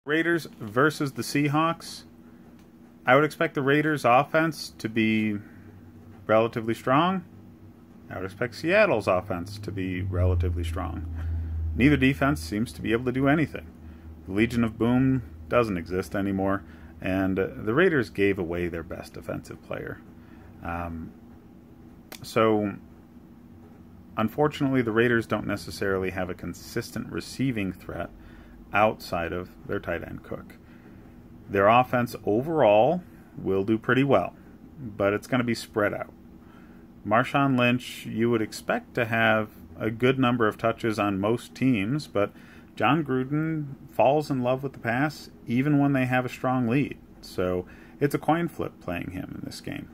Raiders versus the Seahawks. I would expect the Raiders' offense to be relatively strong. I would expect Seattle's offense to be relatively strong. Neither defense seems to be able to do anything. The Legion of Boom doesn't exist anymore, and the Raiders gave away their best defensive player. So, unfortunately, the Raiders don't necessarily have a consistent receiving threat outside of their tight end Cook. Their offense overall will do pretty well, but it's going to be spread out. Marshawn Lynch, you would expect to have a good number of touches on most teams, but John Gruden falls in love with the pass even when they have a strong lead. So it's a coin flip playing him in this game.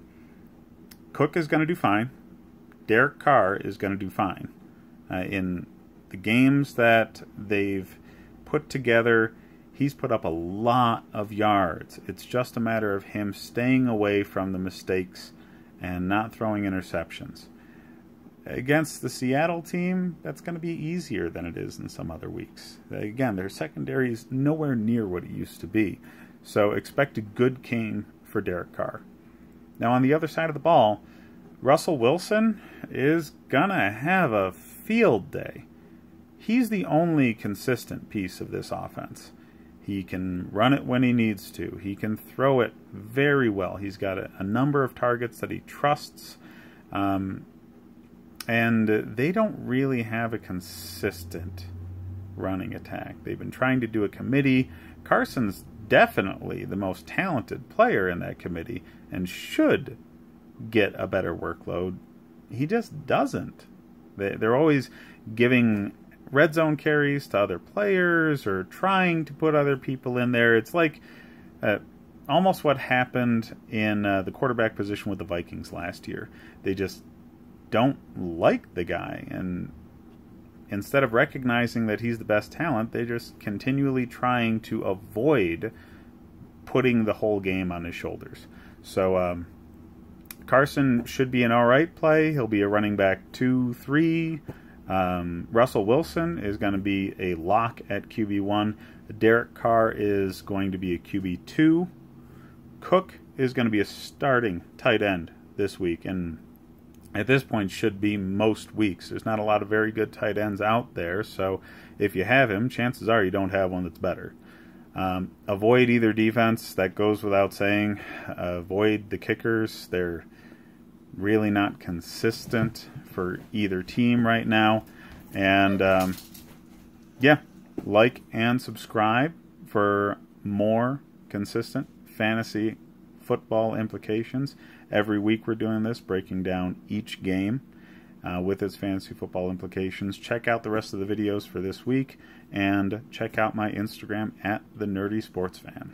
Cook is going to do fine. Derek Carr is going to do fine. In the games that they've put together, he's put up a lot of yards. It's just a matter of him staying away from the mistakes and not throwing interceptions. Against the Seattle team, that's going to be easier than it is in some other weeks. Again, their secondary is nowhere near what it used to be. So expect a good game for Derek Carr. Now on the other side of the ball, Russell Wilson is going to have a field day. He's the only consistent piece of this offense. He can run it when he needs to. He can throw it very well. He's got a number of targets that he trusts. And they don't really have a consistent running attack. They've been trying to do a committee. Carson's definitely the most talented player in that committee and should get a better workload. He just doesn't. They're always giving red zone carries to other players or trying to put other people in there. It's like almost what happened in the quarterback position with the Vikings last year. They just don't like the guy, and instead of recognizing that he's the best talent, they're just continually trying to avoid putting the whole game on his shoulders. So Carson should be an alright play. He'll be a running back 2-3. Russell Wilson is going to be a lock at QB1. Derek Carr is going to be a QB2. Cook is going to be a starting tight end this week, and at this point should be most weeks. There's not a lot of very good tight ends out there, so if you have him, chances are you don't have one that's better. Avoid either defense. That goes without saying. Avoid the kickers. They're really not consistent for either team right now. And yeah, like and subscribe for more consistent fantasy football implications. Every week we're doing this, breaking down each game with its fantasy football implications. Check out the rest of the videos for this week, and check out my Instagram at @TheNerdySportsFan.